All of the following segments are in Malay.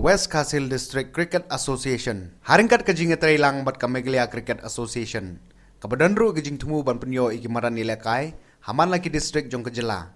West Khasil District Cricket Association. Haringkat kajing trailang bat Kameglia Cricket Association. Kabadanru kajing temu ban penyo ikimaran nilekai, haman laki district jong kejela.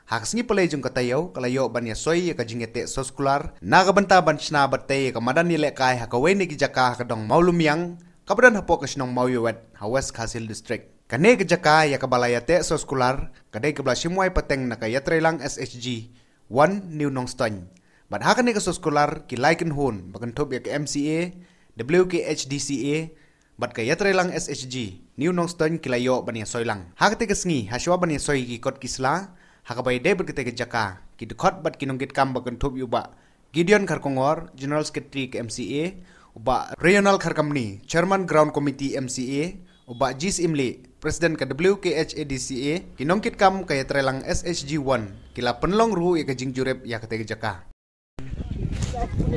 Haksengi pelai jong katayo, kalayo ban yasoi kajing ete soskular, naga banta ban shna batay kamadan nilekai hakawe ni kijaka hakadong maulumiang, kabadan hapo kasnong mauyuwet ha West Khasil District. Kane kijaka ya kabalayate soskular, kadai kabla simway pateng nakayatrailang SHG 1 New Nongston. Bat hakan ka soskular kilaiken hun bakan top ya ke MCA, WKHDCA, bat ka yatrailang SHG New Nongston kilayo bania soilang. Hakate kasngi haswa bania soi ki kot kisla, hakabay de bat kete jaka ki dekot bat kinonggit kam bakan top yuba. Gideon Karkongor, General Secretary ke MCA, uba Regional Karkamni, Chairman Ground Committee MCA, uba Jis Imli, President ke WKHDCA, kinongkit kam kaya trelang SHG 1, kila penlong ru ya kajing jurep ya kete jaka.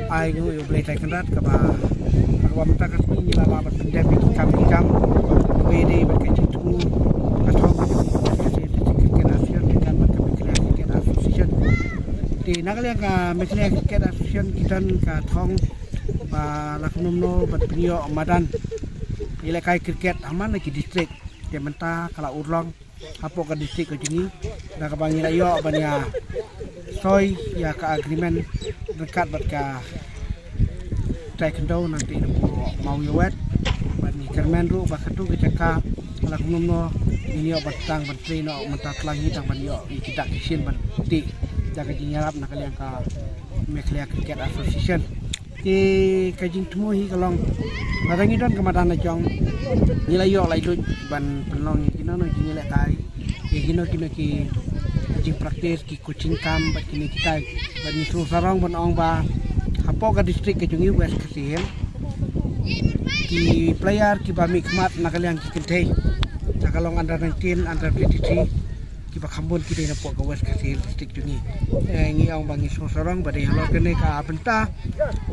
Ai nu yo blai kandat ka ba wa mata ka ni la ba pendem ki kam WD berkecil tu ka thong ka action kan ka Cricket Association di nagal ka Cricket Association kitan ka thong ba laknum no bat prio madan ile kai cricket aman ki district de menta kala urlong apo ka district ko jini na ka bangila yo bania soy ya ka agreement dekat bat ka taekwondo nanti mau yowet bat ni kermen ru bakatu ke caka alak nomno ini batang batri no mentat lagi tang ban yo kita kisin bat ti jaga jinyarap nak kalian ka Meklia Cricket Association ti kajing temu hi kalong badangi dan kemadan jong nilai yo lai lu ban penlong kino no jinile kai kino ki kajing praktis ki coaching kam bat kini kita ban ni sarong ban ong ba hapo ka district ke jungi West Khasil ki player ki ba mikmat nakaliang ki kentei nakalong under 19 under 23 ki ba khambon ki dei napo ka West Khasil district jungi ngi ong bangi sarong ba dei halo kene ka apenta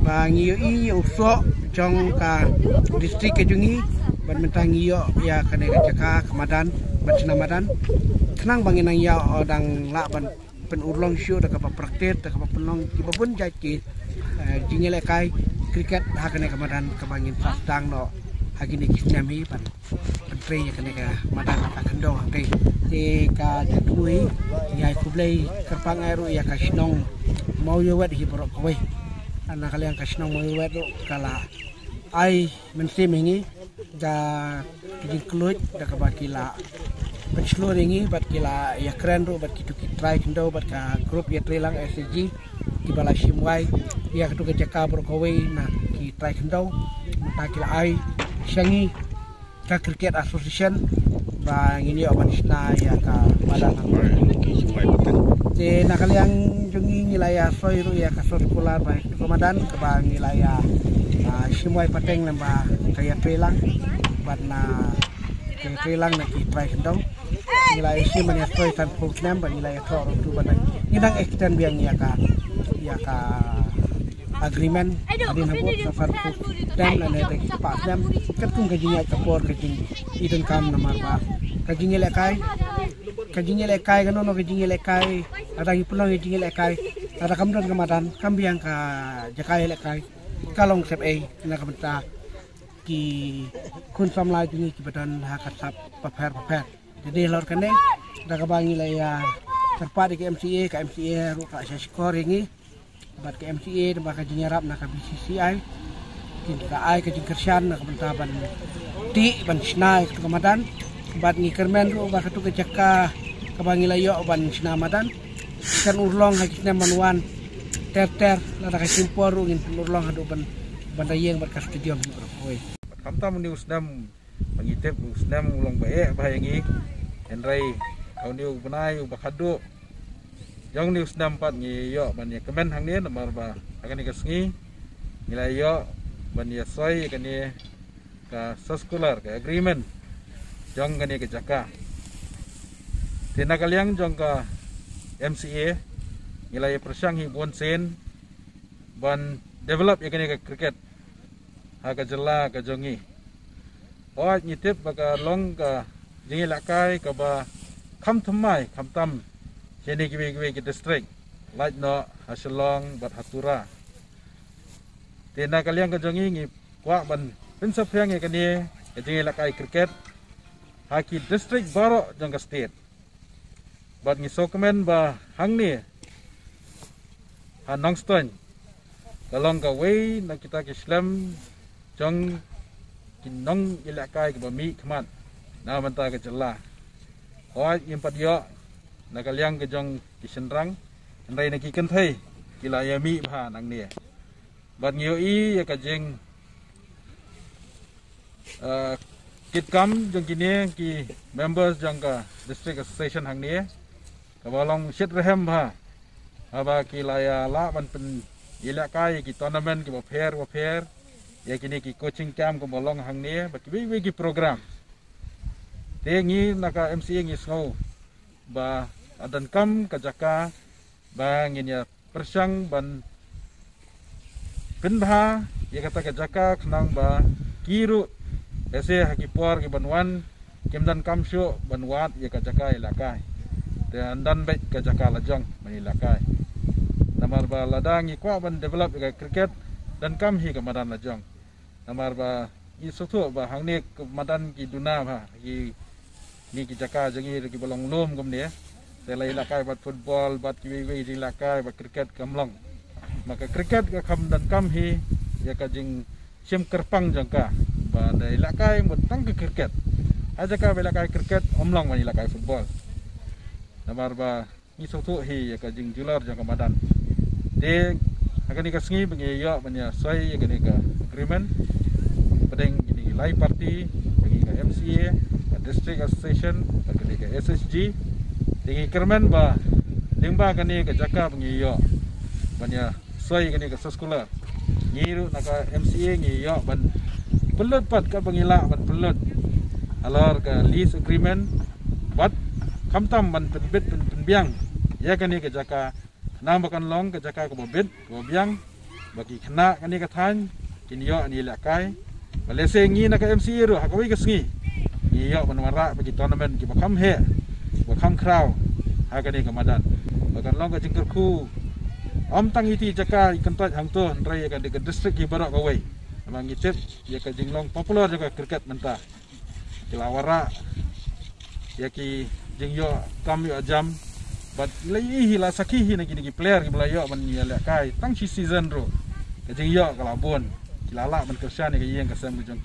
ba ngi i uso jong ka district ke jungi ban mentangi yo ya kene ka jaka kemadan bacina madan kenang bangin nang ya odang la ban pen urlong show da ka praktis da ka penong ki babun jaki jingele kai cricket hakane kamadan kabangin pastang no hagini kisnami pan pentre ya kane ka madan ka kendo hake te ka jatui ya kublai kerpang airu ya ka sinong mau yowet hi borok kowe anak kalian ka sinong mau yowet kala ai mensi mengi da kijing kluj da ka bakila bachelor ini bat kila ya keren ru bat kitu try kendo bat ka grup ya trelang SG di bala simwai ya ketu kejaka berkowe na ki try kendo mata kila ai syangi ka Cricket Association ba ngini oban sna ya ka madan te nakaliang jungi ngilaya soy ru ya ka sekolah ba komandan ke ba ngilaya simwai pateng lamba kaya trelang bat na trelang na ki try kendo nilai isi menyesoi tan program ban nilai thor tu ban ngidang extend biang ya ka agreement adin habot safar dan na te pa dam katung kajinya kapor kajing idun kam namar ba kajing lekai gano kajing lekai ada ipulong kajing lekai ada kamdan kamadan kambiang ka jakai lekai kalong sep na kamta ki kun samla jungi ki badan hakasap paper jadi lor kene daga bangi ya terpadi ke MCA ru ka skor ini bat ke MCA ba ka jinyarap na ka BCCI kin ka ai ka jingkersan na kabentaban ti ban snai ka kamadan bat ni kermen ru ba ka tu ke jaka ka bangi yo ban snamadan kan urlong hakisna manuan ter la ka simpor ru ngin urlong hadu ban bandayeng bat ka stadium oi kamtam ni usdam pangitep usdam ulong bae bayangi enrai kau ni ubnai ubakadu jong ni usdam pat ni yo ban ya kemen hang ni nomor ba akan ikasngi nilai yo ban ya soi kan ni ka soskular ka agreement jong kan ni ke jaka tina kaliang jong ka MCA nilai persang hi bon sen ban develop ya kan ni ka cricket ha ka jela ka jongi o nyitip baka long ka jingi lakai ka ba kham thamai kham tam jeni giwe ki district like no hasilong bat hatura Tena kalian kejongi ngi kuak ban prinsip yang kan ni kejongi lakai kriket haki district Barok jangka state. Bat ngi sokemen ba hang ni Nongstone kalong ka way na kita Islam jong kinong ilakai ke bami kemat na manta ke jelah. Oi impat yo na kalian ke jong kisenrang andai na kiken thai kila yami bha nang ni. Bat ngiyo i ya ka jeng kit kam jong kini ki members jong ka district association hang ni ka balong sit rehem bha aba kilaya la ban pen ilakai ki tournament ki pair ya kini ki coaching camp ko bolong hang ni ba ki program te ngi naka MCA ngi snow ba adan kam ka jaka ba ngin ya persang ban pinbha ya kata ka jaka khnang ba kiru ese haki por ki banwan kemdan kam syo banwat ya ka jaka ilakai te andan baik ka jaka lajang manilakai namar ba ladang ikwa ban develop ka cricket dan kam hi ka madan lajang namar ba i sotu ba hangni ke madan ki duna ba ki ni ki jaka jangi ki bolong lom gum ne te lai lakai bat football bat ki wi di lakai ba cricket kamlong maka cricket ka kam dan kam hi ya ka jing sim kerpang jangka ba dai lakai mutang ke cricket aja ka lakai cricket omlong ba lakai football namar ba ni sotu hi ya ka jing jular jangka madan de akan ika sengi bagi yo banya soi akan ika agreement pedeng ini live party bagi ika MCA district association akan ika SSG dengan kermen ba lingba akan ika jaka bagi yo banya soi akan ika sekolah ngiru naka MCA ngi yo ban pelut pat ka bangila ban pelut alor ka lease agreement bat kamtam ban penbit penbiang ya akan ika jaka nam bakan long ke jaka ko bobit ko biang bagi kena kani kathan kinyo ani lakai balese ngi na ka MC ro hakawi ka sngi iyo banwara bagi tournament ki bakam he bakam kraw hakani ka madan bakan long ka jingker khu om tang iti jaka ikantat hang to rai ka de district ki Barok ka wei amang itip ya ka jinglong popular juga cricket menta kilawara ya ki jingyo kam yo jam but lai hila sakihi na gini player ki belayo ban yala kai tang chi season ro ke jing yo kalabon kilala ban kersia ni ke yeng kasam jong